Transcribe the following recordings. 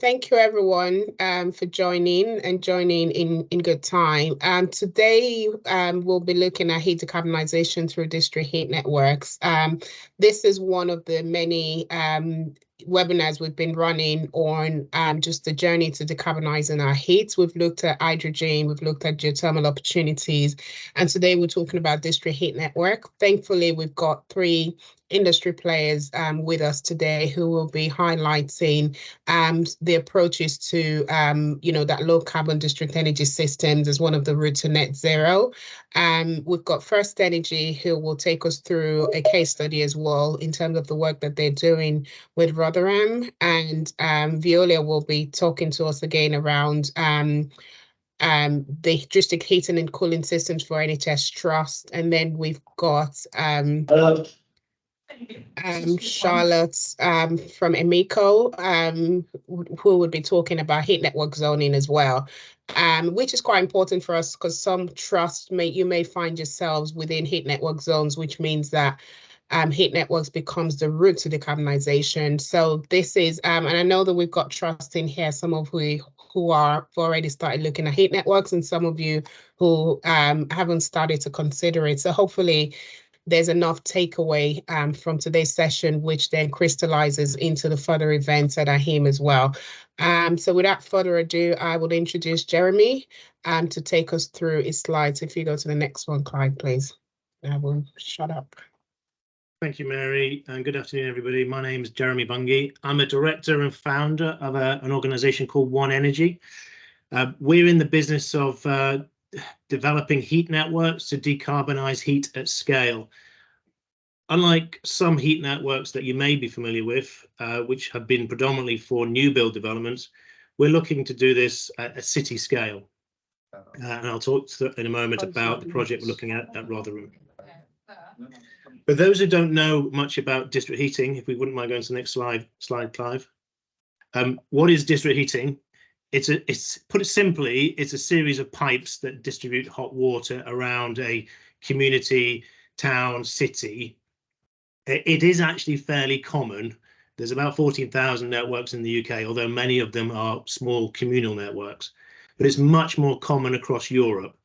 Thank you, everyone, for joining and joining in good time. Today, we'll be looking at heat decarbonization through district heat networks. This is one of the many webinars we've been running on just the journey to decarbonizing our heat. We've looked at hydrogen, we've looked at geothermal opportunities, and today we're talking about district heat network. Thankfully, we've got three industry players with us today who will be highlighting the approaches to that low carbon district energy systems as one of the routes to net zero. We've got First Energy, who will take us through a case study as well in terms of the work that they're doing with Rotherham, and Veolia will be talking to us again around the district heating and cooling systems for NHS Trust. And then we've got Charlotte from Emico, who would be talking about heat network zoning as well, which is quite important for us because some trusts you may find yourselves within heat network zones, which means that heat networks becomes the route to decarbonization. So this is, and I know that we've got trusts in here, some of who have already started looking at heat networks, and some of you who haven't started to consider it. So hopefully there's enough takeaway from today's session, which then crystallizes into the further events at AHEME as well. So without further ado, I would introduce Jeremy to take us through his slides. If you go to the next one, Clyde, please. I will shut up. Thank you, Mary, and good afternoon, everybody. My name is Jeremy Bungay. I'm a director and founder of an organisation called One Energy. We're in the business of developing heat networks to decarbonise heat at scale. Unlike some heat networks that you may be familiar with, which have been predominantly for new build developments, we're looking to do this at a city scale. And I'll talk in a moment about the project we're looking at Rotherham. For those who don't know much about district heating, if we wouldn't mind going to the next slide, Clive. What is district heating? It's put it simply, it's a series of pipes that distribute hot water around a community, town, city. It is actually fairly common. There's about 14,000 networks in the UK, although many of them are small communal networks, but it's much more common across Europe.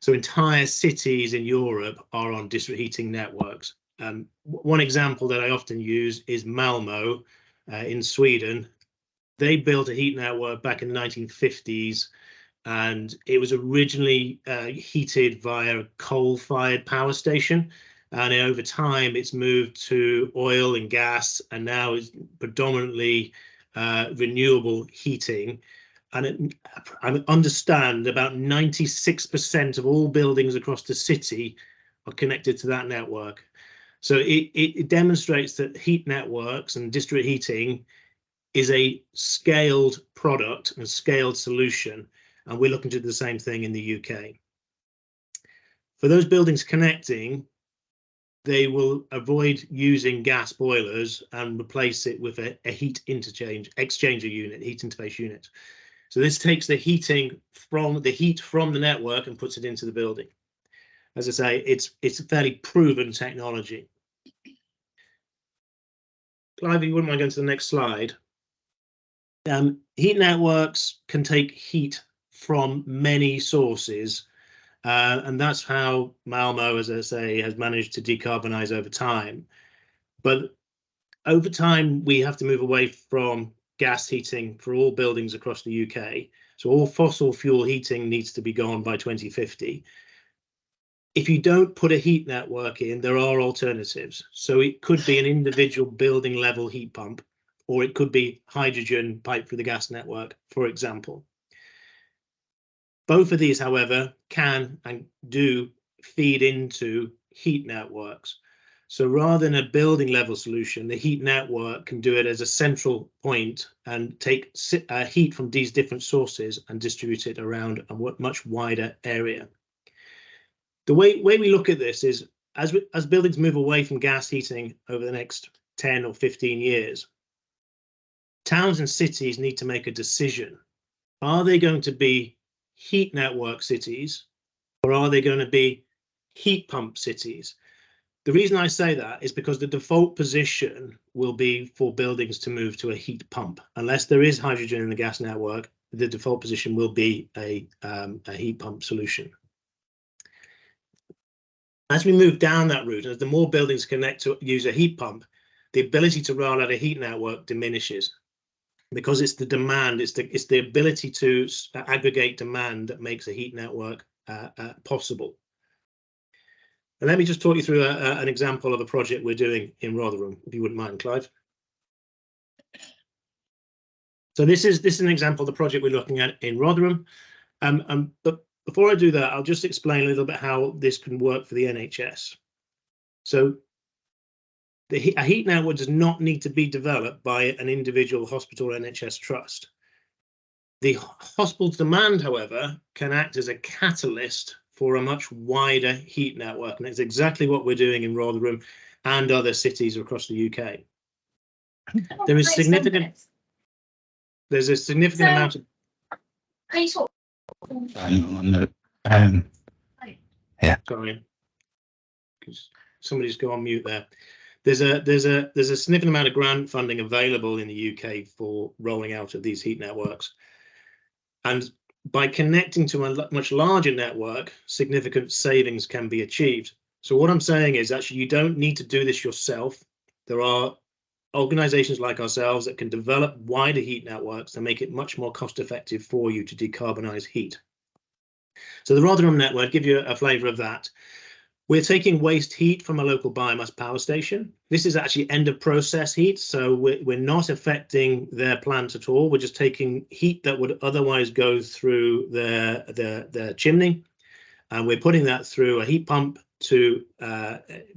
So entire cities in Europe are on district heating networks. One example that I often use is Malmö in Sweden. They built a heat network back in the 1950s, and it was originally heated via a coal-fired power station. And over time, it's moved to oil and gas, and now is predominantly renewable heating. And I understand about 96% of all buildings across the city are connected to that network. So it demonstrates that heat networks and district heating is a scaled product and scaled solution, and we're looking to do the same thing in the UK. For those buildings connecting, they will avoid using gas boilers and replace it with a heat exchanger unit, heat interface unit. So this takes the heat from the network and puts it into the building. As I say, it's a fairly proven technology. Clive, if you wouldn't mind going to the next slide. Heat networks can take heat from many sources, and that's how Malmö, as I say, has managed to decarbonise over time. But over time, we have to move away from gas heating for all buildings across the UK. So all fossil fuel heating needs to be gone by 2050. If you don't put a heat network in, there are alternatives. So it could be an individual building level heat pump, or it could be hydrogen piped through the gas network, for example. Both of these, however, can and do feed into heat networks. So rather than a building level solution, the heat network can do it as a central point and take heat from these different sources and distribute it around a much wider area. The way we look at this is as buildings move away from gas heating over the next 10 or 15 years, towns and cities need to make a decision. Are they going to be heat network cities, or are they going to be heat pump cities? The reason I say that is because the default position will be for buildings to move to a heat pump. Unless there is hydrogen in the gas network, the default position will be a heat pump solution. As we move down that route, as the more buildings connect to use a heat pump, the ability to roll out a heat network diminishes, because it's the demand, it's the ability to aggregate demand that makes a heat network possible. And let me just talk you through an example of a project we're doing in Rotherham, if you wouldn't mind, Clive. So this is an example of the project we're looking at in Rotherham. But before I do that, I'll just explain a little bit how this can work for the NHS. So a heat network does not need to be developed by an individual hospital or NHS trust. The hospital's demand, however, can act as a catalyst for a much wider heat network, and it's exactly what we're doing in Rotherham and other cities across the UK. There's a significant amount of. Yeah. Sorry, somebody's go on mute there. There's a significant amount of grant funding available in the UK for rolling out of these heat networks, and by connecting to a much larger network, significant savings can be achieved. So what I'm saying is, actually, you don't need to do this yourself. There are organizations like ourselves that can develop wider heat networks and make it much more cost effective for you to decarbonize heat. So the Rotherham network, give you a flavour of that. We're taking waste heat from a local biomass power station. This is actually end of process heat, so we're not affecting their plant at all. We're just taking heat that would otherwise go through their chimney, and we're putting that through a heat pump to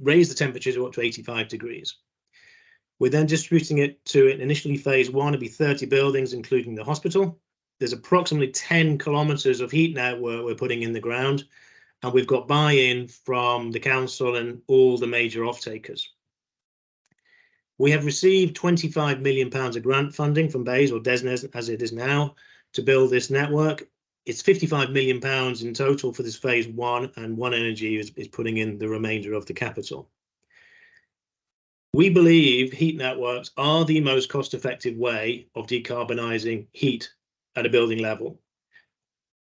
raise the temperatures up to 85 degrees. We're then distributing it to initially phase one, it'll be 30 buildings, including the hospital. There's approximately 10 kilometres of heat network we're putting in the ground, and we've got buy-in from the council and all the major off-takers. We have received £25 million of grant funding from BEIS, or DESNZ as it is now, to build this network. It's £55 million in total for this phase one, and One Energy is putting in the remainder of the capital. We believe heat networks are the most cost-effective way of decarbonising heat at a building level.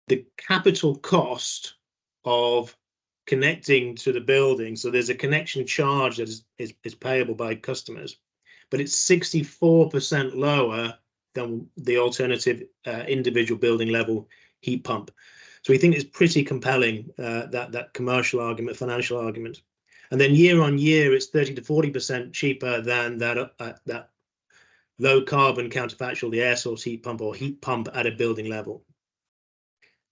The capital cost of connecting to the building, so there's a connection charge that is payable by customers, but it's 64% lower than the alternative individual building level heat pump. So we think it's pretty compelling, that commercial argument, financial argument. And then year on year, it's 30 to 40% cheaper than that low carbon counterfactual, the air source heat pump or heat pump at a building level.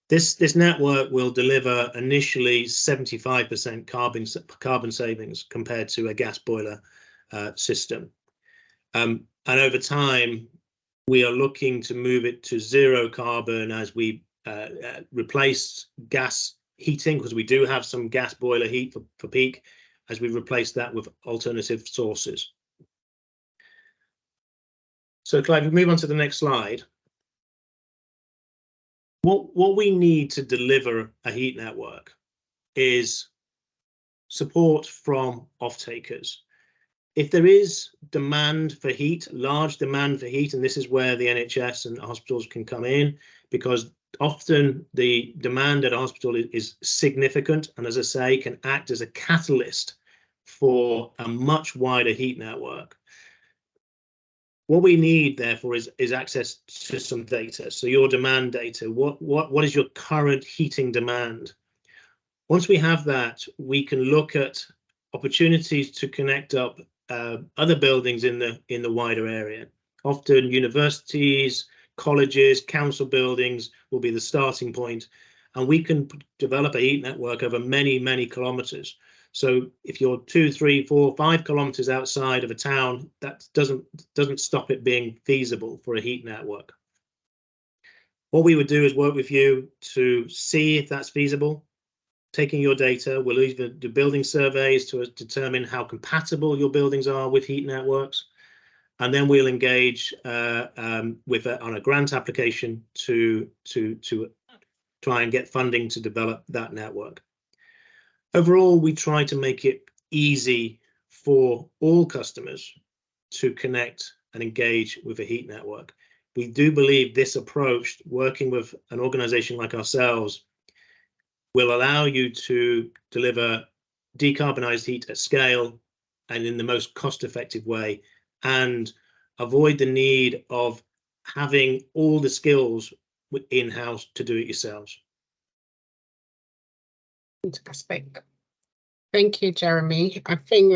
This network will deliver initially 75% carbon savings compared to a gas boiler system. And over time, we are looking to move it to zero carbon as we replace gas heating, because we do have some gas boiler heat for peak, as we replace that with alternative sources. So Clive, we move on to the next slide. What we need to deliver a heat network is support from off-takers. If there is demand for heat, large demand for heat, and this is where the NHS and hospitals can come in, because often the demand at a hospital is significant, and as I say, can act as a catalyst for a much wider heat network. What we need, therefore, is access to some data. So your demand data, what is your current heating demand? Once we have that, we can look at opportunities to connect up other buildings in the wider area. Often universities, colleges, council buildings will be the starting point, and we can develop a heat network over many kilometres. So if you're 2, 3, 4, 5 kilometres outside of a town, that doesn't stop it being feasible for a heat network. What we would do is work with you to see if that's feasible. Taking your data, we'll either do building surveys to determine how compatible your buildings are with heat networks, and then we'll engage on a grant application to try and get funding to develop that network. Overall, we try to make it easy for all customers to connect and engage with a heat network. We do believe this approach, working with an organization like ourselves, will allow you to deliver decarbonized heat at scale and in the most cost-effective way, and avoid the need of having all the skills in-house to do it yourselves. Fantastic. Thank you, Jeremy. I think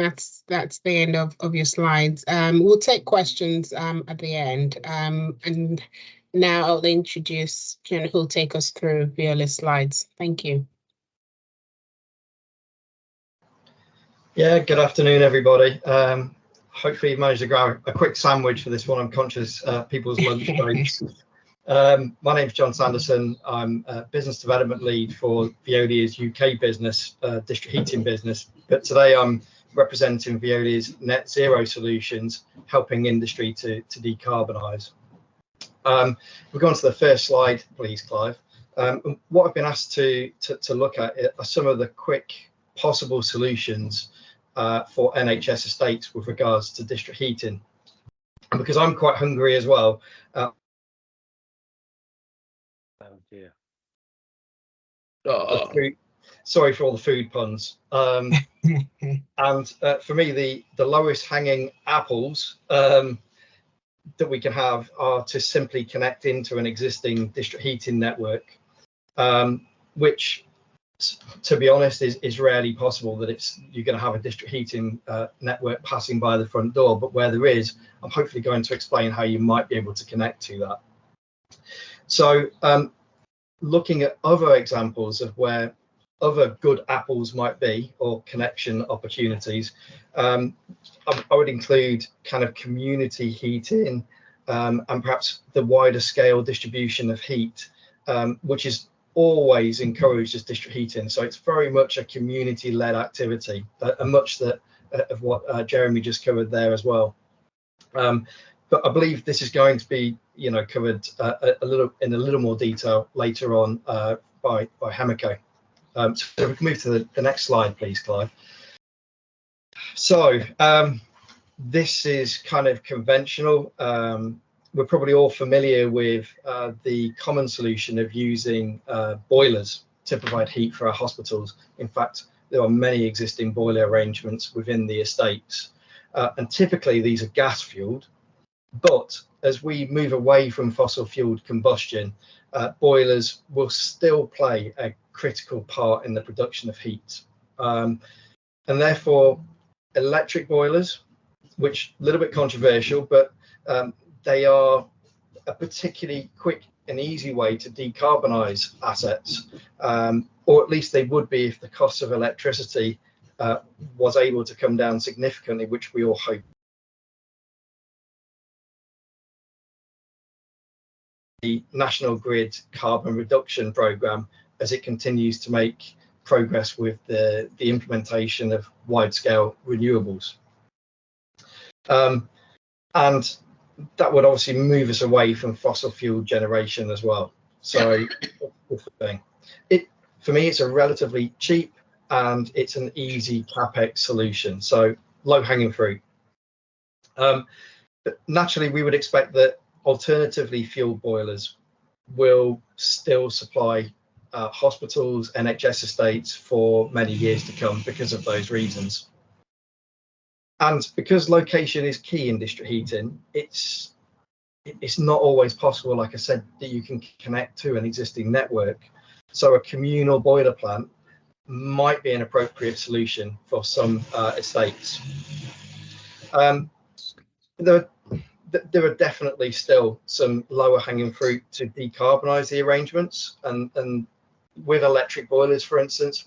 that's the end of your slides. We'll take questions at the end. And now I'll introduce Jen, who'll take us through Veolia's slides. Thank you. Yeah, good afternoon, everybody. Hopefully you've managed to grab a quick sandwich for this one. I'm conscious people's lunch breaks. My name's John Sanderson. I'm a business development lead for Veolia's UK business, district heating business. But today I'm representing Veolia's net zero solutions, helping industry to decarbonise. We'll go on to the first slide, please, Clive. What I've been asked to look at are some of the quick possible solutions for NHS estates with regards to district heating. And because I'm quite hungry as well. Oh dear. Sorry for all the food puns. And for me, the lowest hanging apples that we can have are to simply connect into an existing district heating network, which, to be honest, is rarely possible that you're going to have a district heating network passing by the front door. But where there is, I'm hopefully going to explain how you might be able to connect to that. So looking at other examples of where other good apples might be, or connection opportunities, I would include kind of community heating and perhaps the wider scale distribution of heat, which is always encouraged as district heating. So it's very much a community-led activity, and much that of what Jeremy just covered there as well. But I believe this is going to be, covered in a little more detail later on by Hemiko. So if we can move to the next slide, please, Clive. So this is kind of conventional. We're probably all familiar with the common solution of using boilers to provide heat for our hospitals. In fact, there are many existing boiler arrangements within the estates, and typically these are gas fueled. But as we move away from fossil fueled combustion, boilers will still play a critical part in the production of heat, and therefore electric boilers, which a little bit controversial, but they are a particularly quick and easy way to decarbonise assets, or at least they would be if the cost of electricity was able to come down significantly, which we all hope. The National Grid Carbon Reduction Programme, as it continues to make progress with the implementation of wide-scale renewables. And that would obviously move us away from fossil fuel generation as well. So for me, it's a relatively cheap and it's an easy CapEx solution. So low-hanging fruit. But naturally, we would expect that alternatively fueled boilers will still supply hospitals, NHS estates for many years to come because of those reasons. And because location is key in district heating, it's not always possible, like I said, that you can connect to an existing network. So a communal boiler plant might be an appropriate solution for some estates. There are definitely still some lower hanging fruit to decarbonise the arrangements, and with electric boilers, for instance,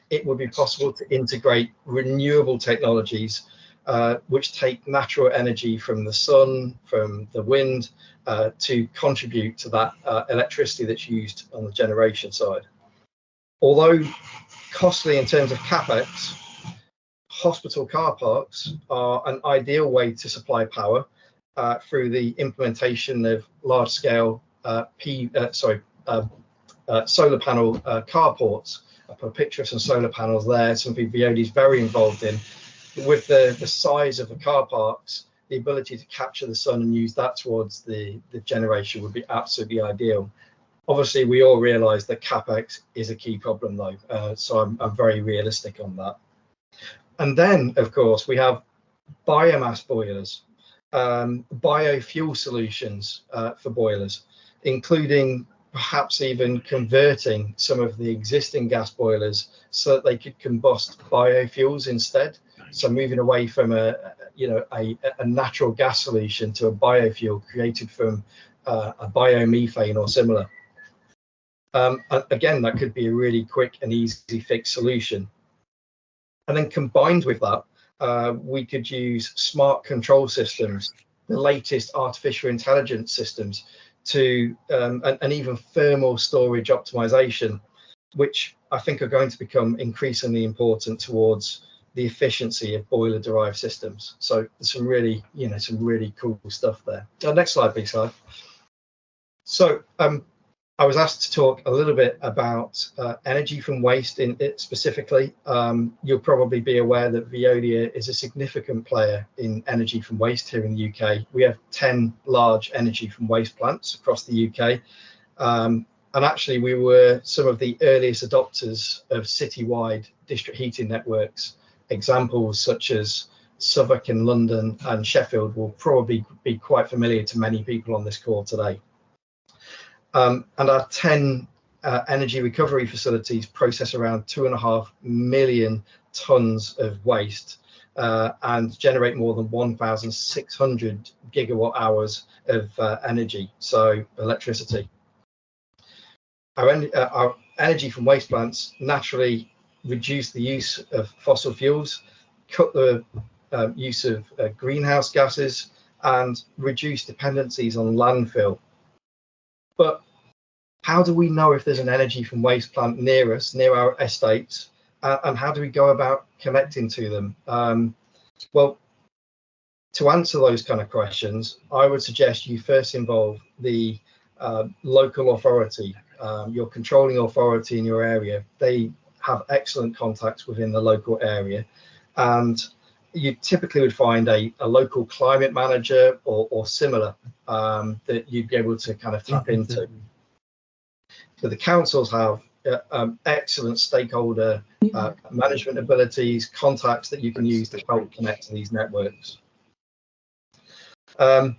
it would be possible to integrate renewable technologies which take natural energy from the sun, from the wind, to contribute to that electricity that's used on the generation side. Although costly in terms of CapEx, hospital car parks are an ideal way to supply power through the implementation of large-scale solar panel carports, I put a picture of some solar panels there, something Veolia is very involved in. With the size of the car parks, the ability to capture the sun and use that towards the generation would be absolutely ideal. Obviously, we all realise that CapEx is a key problem, though, so I'm very realistic on that. And then, of course, we have biomass boilers, biofuel solutions for boilers, including perhaps even converting some of the existing gas boilers so that they could combust biofuels instead. So moving away from a natural gas solution to a biofuel created from a biomethane or similar. Again, that could be a really quick and easy fix solution. And then combined with that, we could use smart control systems, the latest artificial intelligence systems, to and even thermal storage optimization, which I think are going to become increasingly important towards the efficiency of boiler derived systems. So there's some really cool stuff there. Next slide, please, Clive. So I was asked to talk a little bit about energy from waste in it specifically. You'll probably be aware that Veolia is a significant player in energy from waste here in the UK. We have 10 large energy from waste plants across the UK. And actually, we were some of the earliest adopters of citywide district heating networks. Examples such as Southwark in London and Sheffield will probably be quite familiar to many people on this call today. And our 10 energy recovery facilities process around 2.5 million tonnes of waste and generate more than 1,600 gigawatt hours of energy, so electricity. Our energy from waste plants naturally reduce the use of fossil fuels, cut the use of greenhouse gases, and reduce dependencies on landfill. But how do we know if there's an energy from waste plant near us, near our estates, and how do we go about connecting to them? Well, to answer those kind of questions, I would suggest you first involve the local authority, your controlling authority in your area. They have excellent contacts within the local area, and you typically would find a local climate manager or similar that you'd be able to kind of tap into. So the councils have excellent stakeholder management abilities, contacts that you can use to help connect to these networks. Got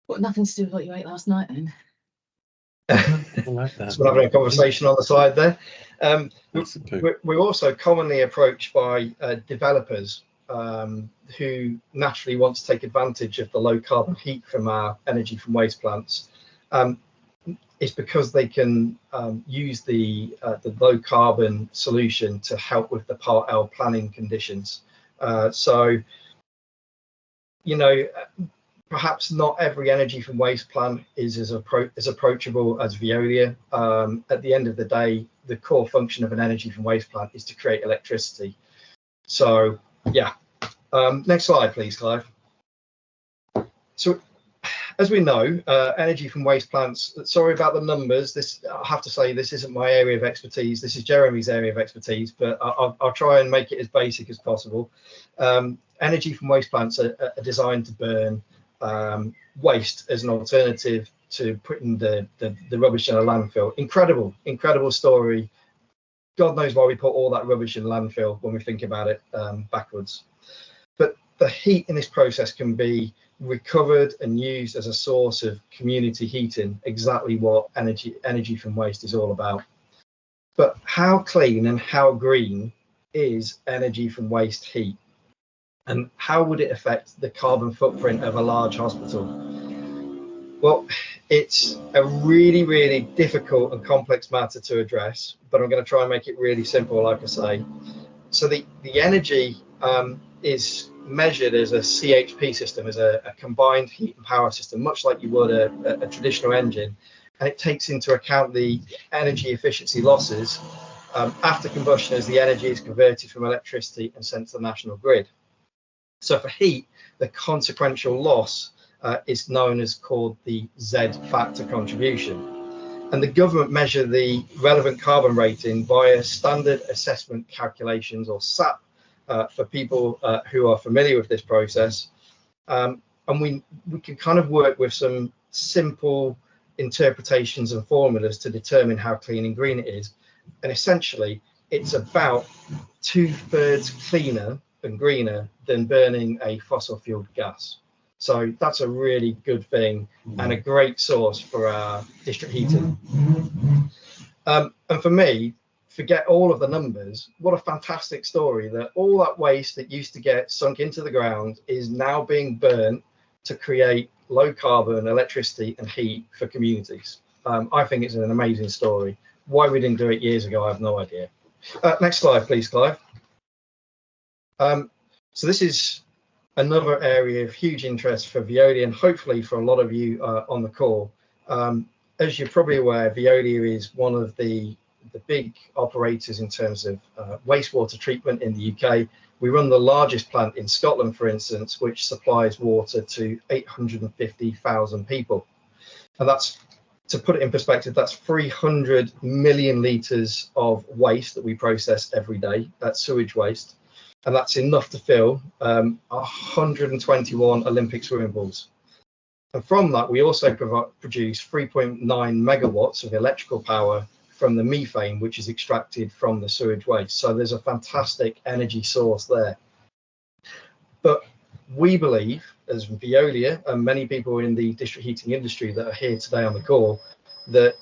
nothing to do with what you ate last night, then. Like that. So we're having a conversation on the side there. We're also commonly approached by developers who naturally want to take advantage of the low carbon heat from our energy from waste plants. It's because they can use the low carbon solution to help with the Part L planning conditions. So, you know, perhaps not every energy from waste plant is as approachable as Veolia. At the end of the day, the core function of an energy from waste plant is to create electricity. So, yeah. Next slide, please, Clive. So, as we know, energy from waste plants, sorry about the numbers. I have to say, this isn't my area of expertise. This is Jeremy's area of expertise, but I'll try and make it as basic as possible. Energy from waste plants are designed to burn waste as an alternative to putting the rubbish in a landfill. Incredible story. God knows why we put all that rubbish in landfill when we think about it backwards. But the heat in this process can be recovered and used as a source of community heating, exactly what energy from waste is all about. But how clean and how green is energy from waste heat? And how would it affect the carbon footprint of a large hospital? Well, it's a really, really difficult and complex matter to address, but I'm going to try and make it really simple, like I say. So the energy is measured as a CHP system, as a combined heat and power system, much like you would a traditional engine, and it takes into account the energy efficiency losses after combustion as the energy is converted from electricity and sent to the national grid. So for heat, the consequential loss is known as called the Z factor contribution. And the government measure the relevant carbon rating via standard assessment calculations, or SAP, for people who are familiar with this process. And we can kind of work with some simple interpretations and formulas to determine how clean and green it is. And essentially, it's about 2/3 cleaner and greener than burning a fossil fueled gas. So that's a really good thing and a great source for our district heating. And for me, forget all of the numbers. What a fantastic story that all that waste that used to get sunk into the ground is now being burnt to create low carbon electricity and heat for communities. I think it's an amazing story. Why we didn't do it years ago, I have no idea. Next slide, please, Clive. So this is another area of huge interest for Veolia, and hopefully for a lot of you on the call. As you're probably aware, Veolia is one of the big operators in terms of wastewater treatment in the UK. We run the largest plant in Scotland, for instance, which supplies water to 850,000 people. And that's, to put it in perspective, that's 300 million litres of waste that we process every day. That's sewage waste. And that's enough to fill 121 Olympic swimming pools. And from that, we also produce 3.9 megawatts of electrical power from the methane, which is extracted from the sewage waste. So there's a fantastic energy source there. But we believe, as Veolia and many people in the district heating industry that are here today on the call, that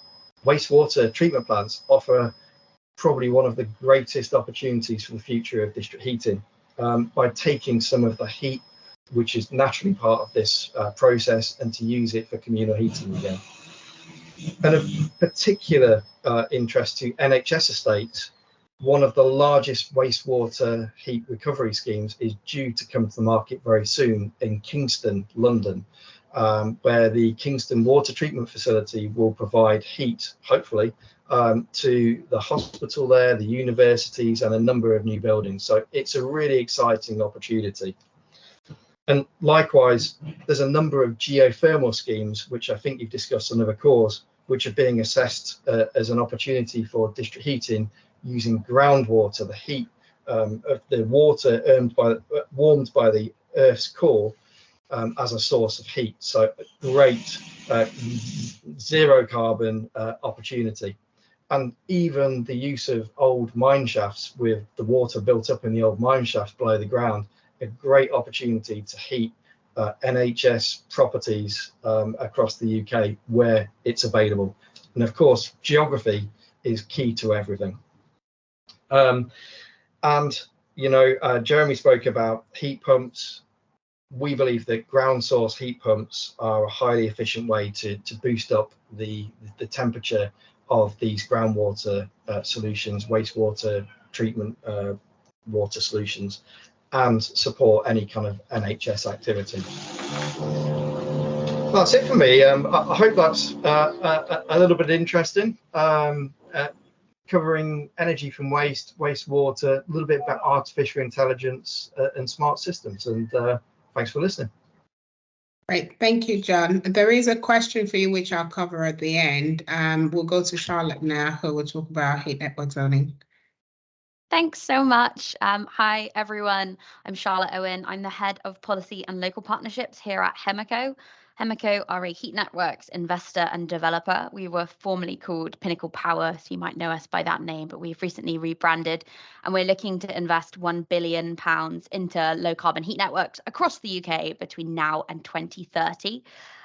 wastewater treatment plants offer probably one of the greatest opportunities for the future of district heating, by taking some of the heat, which is naturally part of this process, and to use it for communal heating again. And of particular interest to NHS estates, one of the largest wastewater heat recovery schemes is due to come to the market very soon in Kingston, London, where the Kingston Water Treatment Facility will provide heat, hopefully, to the hospital there, the universities, and a number of new buildings. So it's a really exciting opportunity. And likewise, there's a number of geothermal schemes, which I think you've discussed on other calls, which are being assessed as an opportunity for district heating using groundwater, the heat of the water warmed by the Earth's core, as a source of heat. So a great zero carbon opportunity. And even the use of old mine shafts with the water built up in the old mine shafts below the ground, a great opportunity to heat NHS properties across the UK where it's available. And of course, geography is key to everything. And, you know, Jeremy spoke about heat pumps. We believe that ground source heat pumps are a highly efficient way to boost up the temperature of these groundwater solutions, wastewater treatment water solutions, and support any kind of NHS activity. That's it for me. I hope that's a little bit interesting. Covering energy from wastewater, a little bit about artificial intelligence and smart systems. And thanks for listening. Great, thank you, John. There is a question for you, which I'll cover at the end. We'll go to Charlotte now, who will talk about heat network zoning. Thanks so much. Hi, everyone. I'm Charlotte Owen. I'm the head of policy and local partnerships here at Hemaco. Hemaco are a heat networks investor and developer. We were formerly called Pinnacle Power, so you might know us by that name, but we've recently rebranded, and we're looking to invest £1 billion into low carbon heat networks across the UK between now and 2030.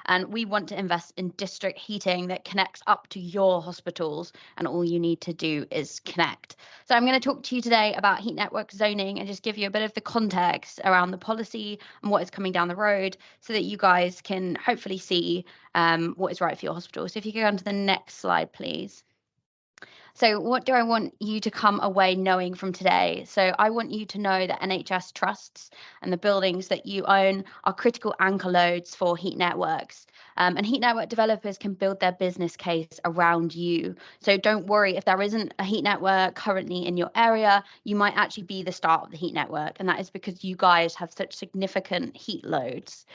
And we want to invest in district heating that connects up to your hospitals, and all you need to do is connect. So I'm going to talk to you today about heat network zoning and just give you a bit of the context around the policy and what is coming down the road, so that you guys can hopefully see what is right for your hospital. So if you go on to the next slide, please. So what do I want you to come away knowing from today? So I want you to know that NHS trusts and the buildings that you own are critical anchor loads for heat networks. And heat network developers can build their business case around you. So don't worry if there isn't a heat network currently in your area, you might actually be the start of the heat network. And that is because you guys have such significant heat loads.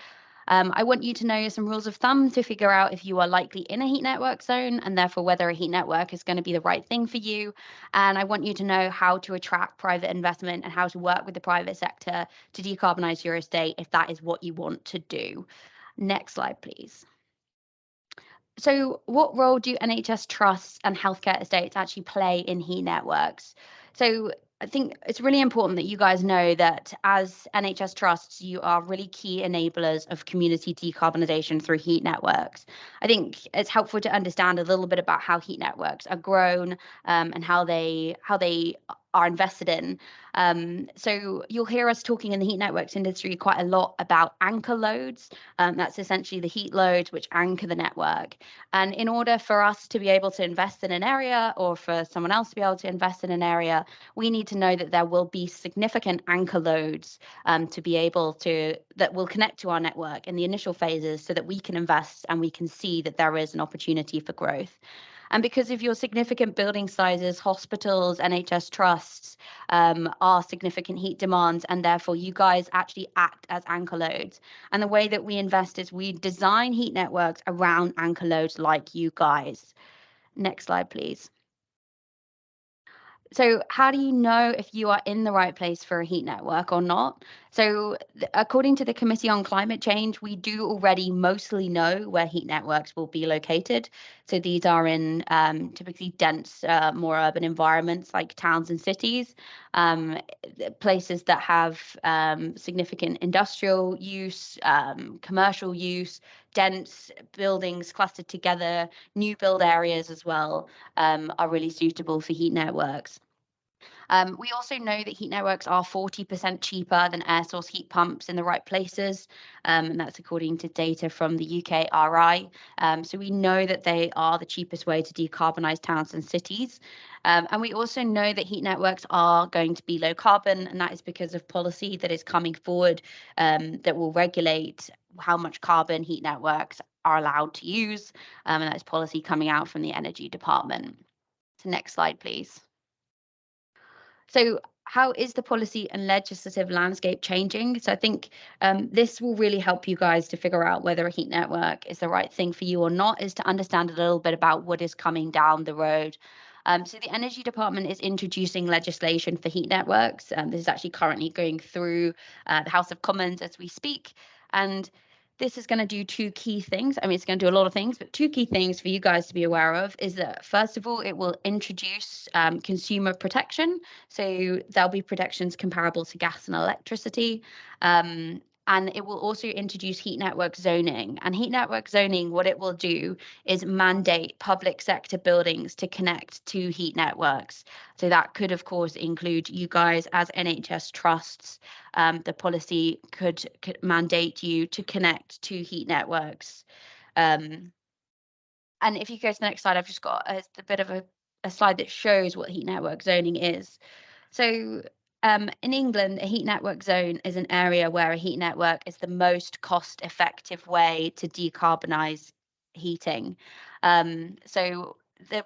I want you to know some rules of thumb to figure out if you are likely in a heat network zone and therefore whether a heat network is going to be the right thing for you. And I want you to know how to attract private investment and how to work with the private sector to decarbonize your estate if that is what you want to do. Next slide, please. So what role do NHS trusts and healthcare estates actually play in heat networks? So I think it's really important that you guys know that as NHS trusts, you are really key enablers of community decarbonisation through heat networks. I think it's helpful to understand a little bit about how heat networks are grown and how they are invested in. So you'll hear us talking in the heat networks industry quite a lot about anchor loads. That's essentially the heat loads which anchor the network. And in order for us to be able to invest in an area or for someone else to be able to invest in an area, we need to know that there will be significant anchor loads to be able to, that will connect to our network in the initial phases so that we can invest and we can see that there is an opportunity for growth. And because of your significant building sizes, hospitals, NHS trusts are significant heat demands, and therefore you guys actually act as anchor loads. And the way that we invest is we design heat networks around anchor loads like you guys. Next slide, please. So how do you know if you are in the right place for a heat network or not? So according to the Committee on Climate Change, we do already mostly know where heat networks will be located. So these are in typically dense, more urban environments like towns and cities, places that have significant industrial use, commercial use, dense buildings clustered together, new build areas as well are really suitable for heat networks. We also know that heat networks are 40% cheaper than air source heat pumps in the right places, and that's according to data from the UKRI. So we know that they are the cheapest way to decarbonise towns and cities. And we also know that heat networks are going to be low carbon, and that is because of policy that is coming forward that will regulate how much carbon heat networks are allowed to use, and that is policy coming out from the Energy Department. So next slide, please. So how is the policy and legislative landscape changing? So I think this will really help you guys to figure out whether a heat network is the right thing for you or not, is to understand a little bit about what is coming down the road. So the Energy Department is introducing legislation for heat networks. This is actually currently going through the House of Commons as we speak. And this is going to do two key things. I mean, it's going to do a lot of things, but two key things for you guys to be aware of is that, first of all, it will introduce consumer protection. So there'll be protections comparable to gas and electricity. And it will also introduce heat network zoning. And heat network zoning, what it will do is mandate public sector buildings to connect to heat networks. So that could, of course, include you guys as NHS trusts. The policy could mandate you to connect to heat networks. And if you go to the next slide, I've just got a bit of a slide that shows what heat network zoning is. So in England, a heat network zone is an area where a heat network is the most cost-effective way to decarbonise heating. So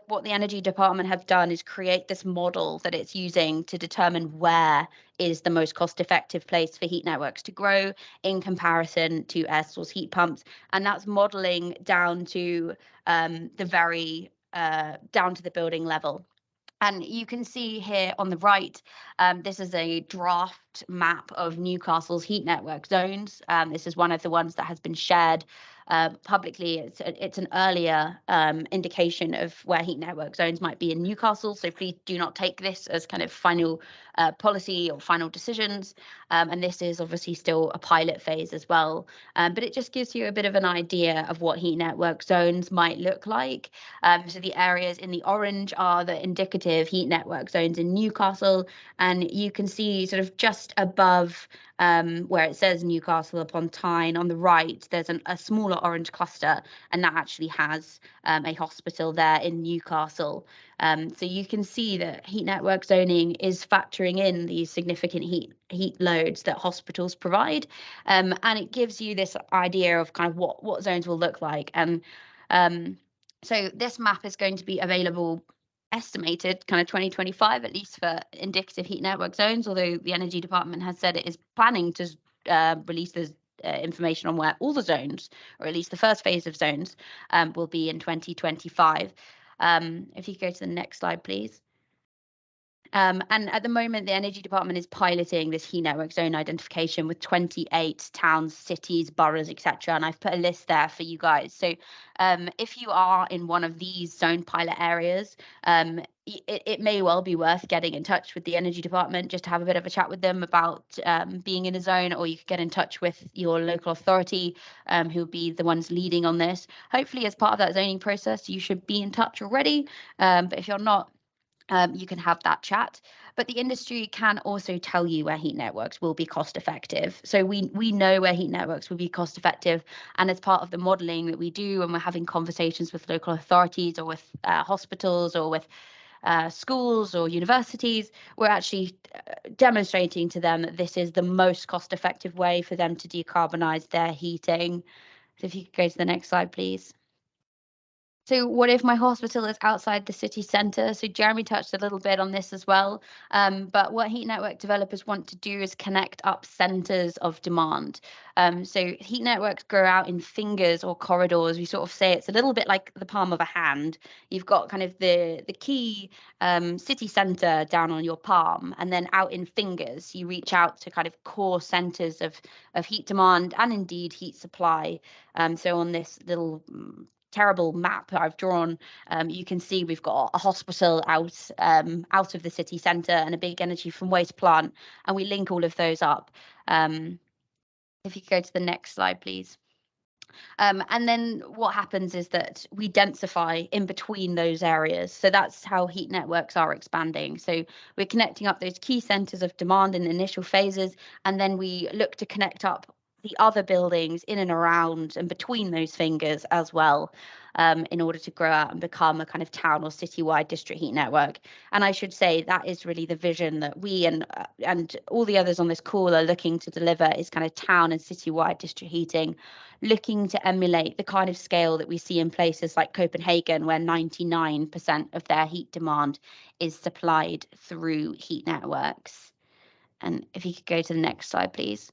what the Energy Department have done is create this model that it's using to determine where is the most cost-effective place for heat networks to grow in comparison to air source heat pumps, and that's modelling down to down to the building level. And you can see here on the right, this is a draft map of Newcastle's heat network zones. This is one of the ones that has been shared publicly. It's an earlier indication of where heat network zones might be in Newcastle. So please do not take this as kind of final policy or final decisions. And this is obviously still a pilot phase as well. But it just gives you a bit of an idea of what heat network zones might look like. So the areas in the orange are the indicative heat network zones in Newcastle. And you can see sort of just above where it says Newcastle upon Tyne on the right, there's a smaller orange cluster, and that actually has a hospital there in Newcastle. So you can see that heat network zoning is factoring in these significant heat loads that hospitals provide, and it gives you this idea of kind of what zones will look like. And so this map is going to be available, estimated kind of 2025, at least for indicative heat network zones, although the Energy Department has said it is planning to release information on where all the zones, or at least the first phase of zones, will be in 2025. If you go to the next slide, please. And at the moment, the Energy Department is piloting this heat network zone identification with 28 towns, cities, boroughs, etc. And I've put a list there for you guys. So if you are in one of these zone pilot areas, it may well be worth getting in touch with the Energy Department just to have a bit of a chat with them about being in a zone, or you could get in touch with your local authority who will be the ones leading on this. Hopefully, as part of that zoning process, you should be in touch already. But if you're not, you can have that chat. But the industry can also tell you where heat networks will be cost effective. So we know where heat networks will be cost effective. And as part of the modelling that we do, when we're having conversations with local authorities or with hospitals or with schools or universities, we're actually demonstrating to them that this is the most cost effective way for them to decarbonise their heating. So if you could go to the next slide, please. So what if my hospital is outside the city centre? So Jeremy touched a little bit on this as well. But what heat network developers want to do is connect up centres of demand. So heat networks grow out in fingers or corridors. We sort of say it's a little bit like the palm of a hand. You've got kind of the key city centre down on your palm, and then out in fingers, you reach out to kind of core centres of heat demand and indeed heat supply. So on this little terrible map that I've drawn, you can see we've got a hospital out of the city centre and a big energy from waste plant, and we link all of those up. If you could go to the next slide, please. And then what happens is that we densify in between those areas. So that's how heat networks are expanding. So we're connecting up those key centres of demand in the initial phases, and then we look to connect up the other buildings in and around and between those fingers as well, in order to grow out and become a kind of town or citywide district heat network. And I should say that is really the vision that we and all the others on this call are looking to deliver, is kind of town and citywide district heating, looking to emulate the kind of scale that we see in places like Copenhagen, where 99% of their heat demand is supplied through heat networks. And if you could go to the next slide, please.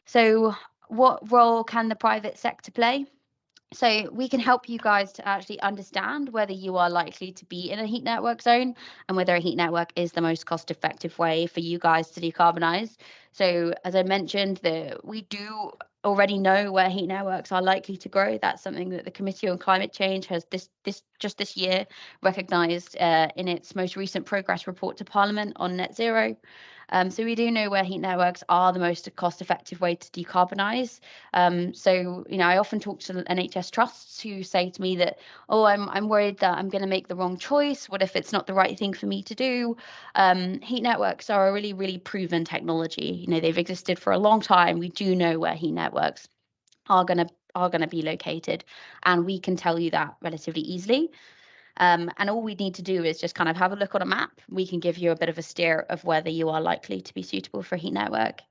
So what role can the private sector play? So we can help you guys to actually understand whether you are likely to be in a heat network zone and whether a heat network is the most cost-effective way for you guys to decarbonize. So as I mentioned, we do already know where heat networks are likely to grow. That's something that the Committee on Climate Change has this year recognised in its most recent progress report to Parliament on net zero. So we do know where heat networks are the most cost-effective way to decarbonise. So, I often talk to NHS trusts who say to me that, oh, I'm worried that I'm going to make the wrong choice. What if it's not the right thing for me to do? Heat networks are a really, really proven technology. They've existed for a long time. We do know where heat networks are going to be located, and we can tell you that relatively easily. And all we need to do is just kind of have a look on a map. We can give you a bit of a steer of whether you are likely to be suitable for a heat network.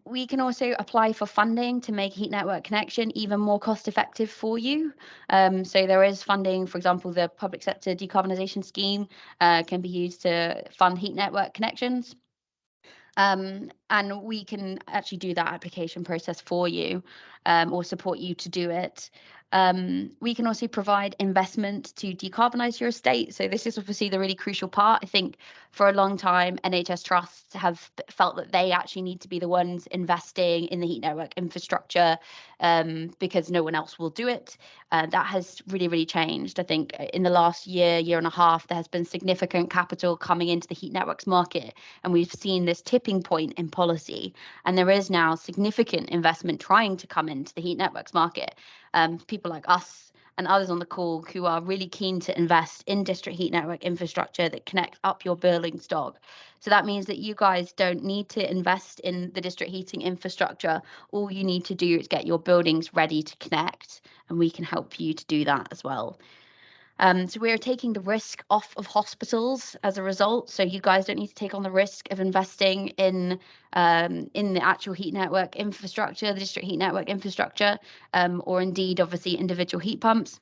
We can also apply for funding to make heat network connection even more cost effective for you. So there is funding, for example, the public sector decarbonisation scheme can be used to fund heat network connections. And we can actually do that application process for you, or support you to do it. We can also provide investment to decarbonise your estate. So this is obviously the really crucial part. I think for a long time, NHS trusts have felt that they actually need to be the ones investing in the heat network infrastructure, because no one else will do it. That has really, really changed. I think in the last year and a half, there has been significant capital coming into the heat networks market, and we've seen this tipping point in policy. And there is now significant investment trying to come into the heat networks market. People like us and others on the call who are really keen to invest in district heat network infrastructure that connect up your building stock. So that means that you guys don't need to invest in the district heating infrastructure. All you need to do is get your buildings ready to connect, and we can help you to do that as well. So we're taking the risk off of hospitals as a result. So you guys don't need to take on the risk of investing in the actual heat network infrastructure, the district heat network infrastructure, or indeed, obviously, individual heat pumps.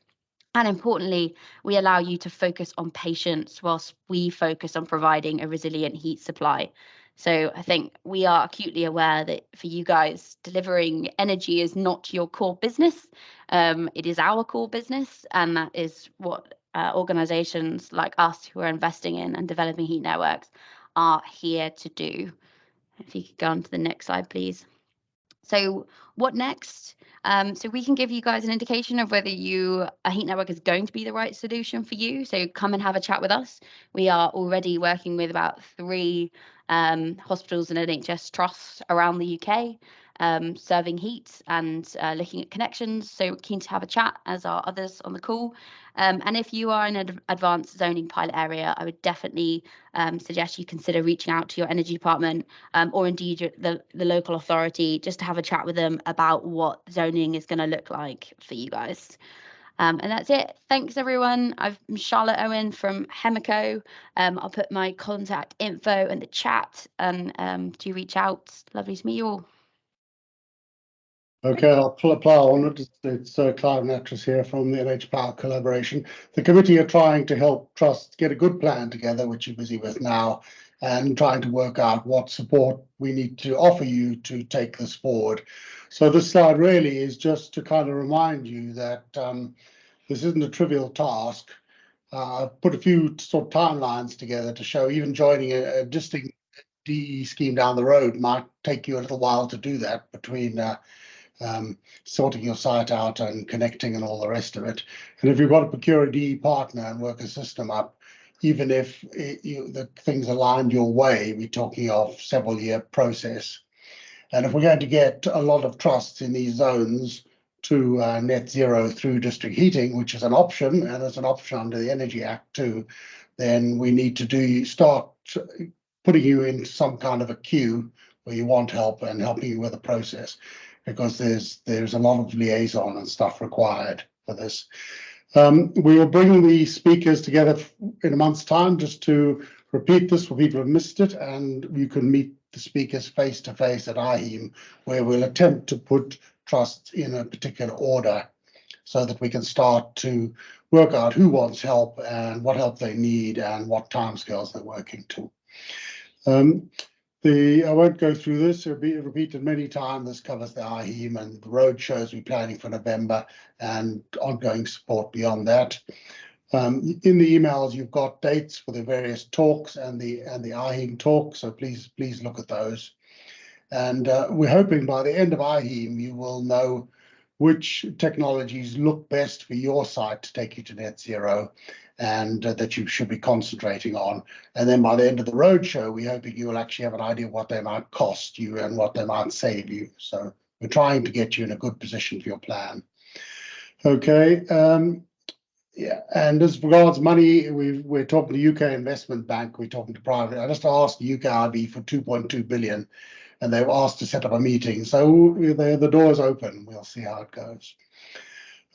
And importantly, we allow you to focus on patients whilst we focus on providing a resilient heat supply. So I think we are acutely aware that for you guys, delivering energy is not your core business. It is our core business, and that is what organizations like us who are investing in and developing heat networks are here to do. If you could go on to the next slide, please. So what next? So we can give you guys an indication of whether a heat network is going to be the right solution for you. So come and have a chat with us. We are already working with about 3 hospitals and NHS trusts around the UK, serving heat and looking at connections. So keen to have a chat, as are others on the call. And if you are in an advanced zoning pilot area, I would definitely suggest you consider reaching out to your energy department, or indeed the local authority, just to have a chat with them about what zoning is going to look like for you guys. And that's it. Thanks, everyone. I'm Charlotte Owen from Hemico. I'll put my contact info in the chat, and do reach out. Lovely to meet you all. Okay, I'll apply on it. It's Clive Nattrass here from the NH Power Collaboration. The committee are trying to help trusts get a good plan together, which you're busy with now, and trying to work out what support we need to offer you to take this forward. So this slide really is just to kind of remind you that this isn't a trivial task. I've put a few sort of timelines together to show even joining a distinct DE scheme down the road might take you a little while to do that, between sorting your site out and connecting and all the rest of it. And if you've got to procure a DE partner and work a system up, even if the things aligned your way, we're talking of several year process. And if we're going to get a lot of trusts in these zones to net zero through district heating, which is an option, and it's an option under the Energy Act too, then we need to start putting you in some kind of a queue where you want help and helping you with the process, because there's a lot of liaison and stuff required for this. We will bring the speakers together in a month's time just to repeat this for people who have missed it, and you can meet the speakers face to face at IHEAM, where we'll attempt to put trusts in a particular order so that we can start to work out who wants help and what help they need and what timescales they're working to. I won't go through this. It'll be repeated many times. This covers the IHEAM and the road shows we're planning for November and ongoing support beyond that. In the emails, you've got dates for the various talks and the IHEAM talk, so please look at those. And we're hoping by the end of IHEAM, you will know which technologies look best for your site to take you to net zero, and that you should be concentrating on. And then by the end of the roadshow, we're hoping you will actually have an idea of what they might cost you and what they might save you. So we're trying to get you in a good position for your plan. Okay. Yeah, and as regards money, we're talking to UK Investment Bank, we're talking to private. I just asked the UKIB for 2.2 billion, and they've asked to set up a meeting. So the door is open. We'll see how it goes.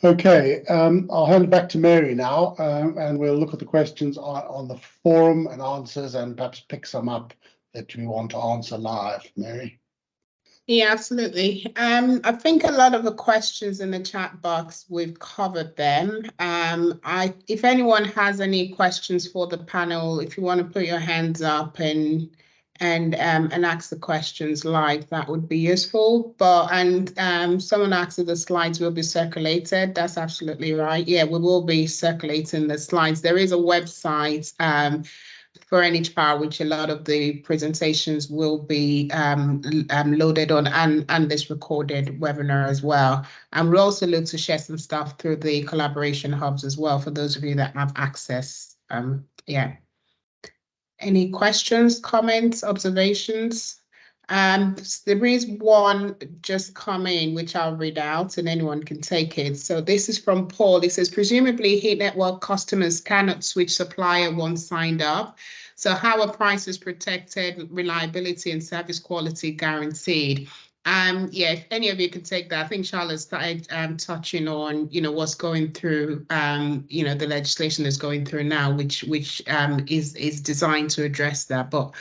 Okay, I'll hand it back to Mary now, and we'll look at the questions on the forum and answers, and perhaps pick some up that we want to answer live. Mary. Yeah, absolutely. I think a lot of the questions in the chat box, we've covered them. If anyone has any questions for the panel, if you want to put your hands up and ask the questions live, that would be useful. Someone asked if the slides will be circulated. That's absolutely right. Yeah, we will be circulating the slides. There is a website for NH Power, which a lot of the presentations will be loaded on, and this recorded webinar as well. And we'll also look to share some stuff through the collaboration hubs as well for those of you that have access. Yeah. Any questions, comments, observations? There is one just come in, which I'll read out and anyone can take it. So this is from Paul. It says, presumably heat network customers cannot switch supplier once signed up. So how are prices protected, reliability and service quality guaranteed? Yeah, if any of you can take that. I think Charlotte started touching on, what's going through, the legislation that's going through now, which is designed to address that. But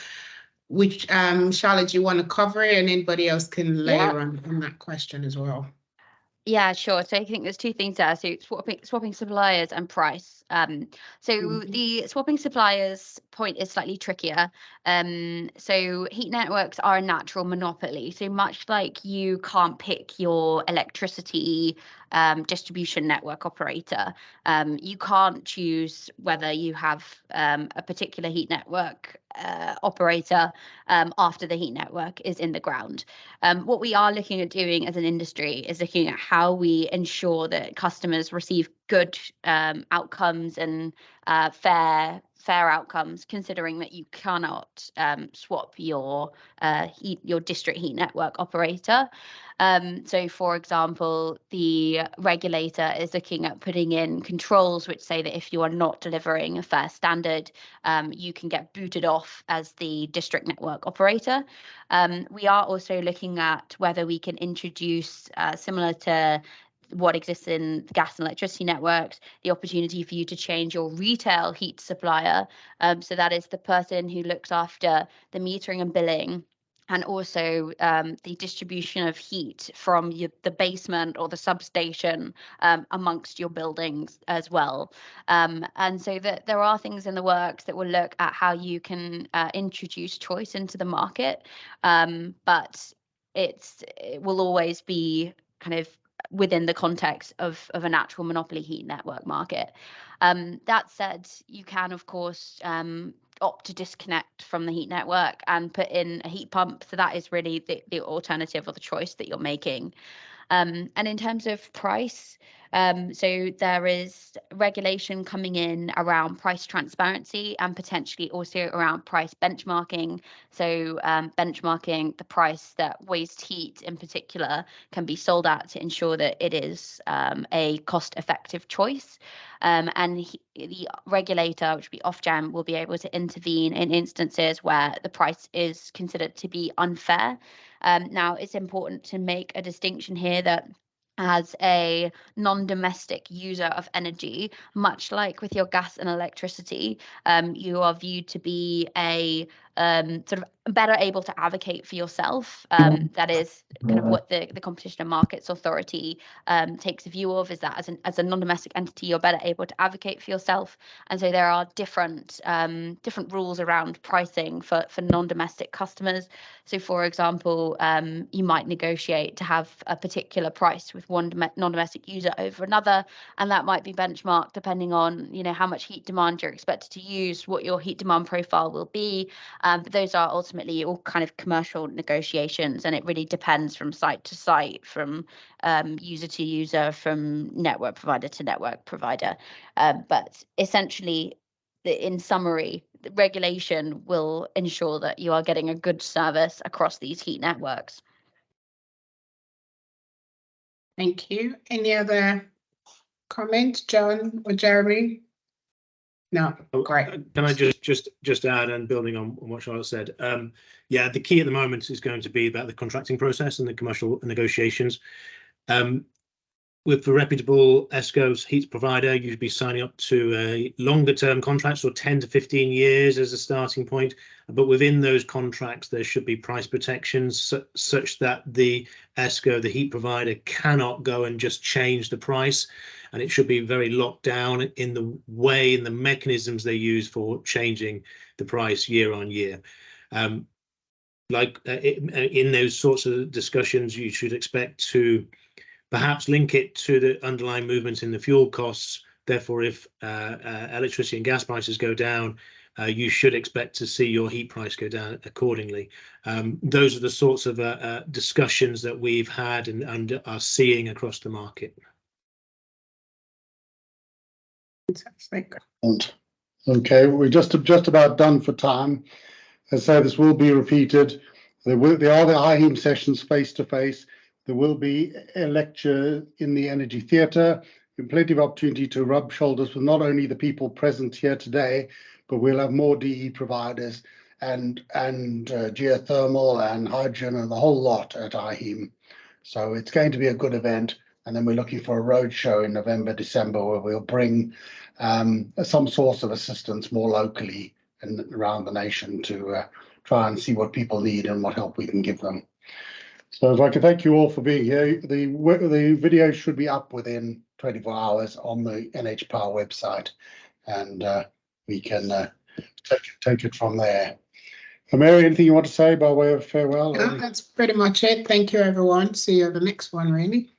Charlotte, do you want to cover it, and anybody else can layer on that question as well? Yeah, sure. So I think there's two things there. So swapping suppliers and price. So the swapping suppliers point is slightly trickier. So heat networks are a natural monopoly. So much like you can't pick your electricity distribution network operator, you can't choose whether you have a particular heat network operator after the heat network is in the ground. What we are looking at doing as an industry is looking at how we ensure that customers receive good outcomes and fair outcomes, considering that you cannot swap your district heat network operator. So, for example, the regulator is looking at putting in controls which say that if you are not delivering a fair standard, you can get booted off as the district network operator. We are also looking at whether we can introduce, similar to what exists in the gas and electricity networks, the opportunity for you to change your retail heat supplier. So that is the person who looks after the metering and billing, and also the distribution of heat from the basement or the substation amongst your buildings as well. And so that there are things in the works that will look at how you can introduce choice into the market, but it will always be kind of within the context of a natural monopoly heat network market. That said, you can, of course, opt to disconnect from the heat network and put in a heat pump. So that is really the alternative or the choice that you're making. And in terms of price, so there is regulation coming in around price transparency and potentially also around price benchmarking. So benchmarking the price that waste heat in particular can be sold at to ensure that it is a cost-effective choice. And the regulator, which will be Ofgem, will be able to intervene in instances where the price is considered to be unfair. Now, it's important to make a distinction here that as a non-domestic user of energy, much like with your gas and electricity, you are viewed to be a sort of better able to advocate for yourself. That is kind of what the Competition and Markets Authority takes a view of, is that as a non-domestic entity, you're better able to advocate for yourself. And so there are different rules around pricing for non-domestic customers. So, for example, you might negotiate to have a particular price with one non-domestic user over another, and that might be benchmarked depending on, how much heat demand you're expected to use, what your heat demand profile will be. But those are ultimately all kind of commercial negotiations, and it really depends from site to site, from user to user, from network provider to network provider. But essentially, in summary, the regulation will ensure that you are getting a good service across these heat networks. Thank you. Any other comment, John or Jeremy? No, great. Can I just add, and building on what Charlotte said, yeah, the key at the moment is going to be about the contracting process and the commercial negotiations. With a reputable ESCO's heat provider, you'd be signing up to a longer term contracts, or 10 to 15 years as a starting point. But within those contracts, there should be price protections such that the ESCO, the heat provider, cannot go and just change the price. And it should be very locked down in the way and the mechanisms they use for changing the price year on year. In those sorts of discussions, you should expect to perhaps link it to the underlying movements in the fuel costs. Therefore, if electricity and gas prices go down, you should expect to see your heat price go down accordingly. Those are the sorts of discussions that we've had and are seeing across the market. Fantastic. Okay, we're just about done for time. As I say, this will be repeated. There are the IHEAM sessions face to face. There will be a lecture in the Energy Theatre, and plenty of opportunity to rub shoulders with not only the people present here today, but we'll have more DE providers and geothermal and hydrogen and the whole lot at IHEAM. So it's going to be a good event. And then we're looking for a road show in November, December, where we'll bring some source of assistance more locally and around the nation to try and see what people need and what help we can give them. So I'd like to thank you all for being here. The video should be up within 24 hours on the NH Power website, and we can take it from there. Mary, anything you want to say by way of farewell? No, that's pretty much it. Thank you, everyone. See you at the next one, really.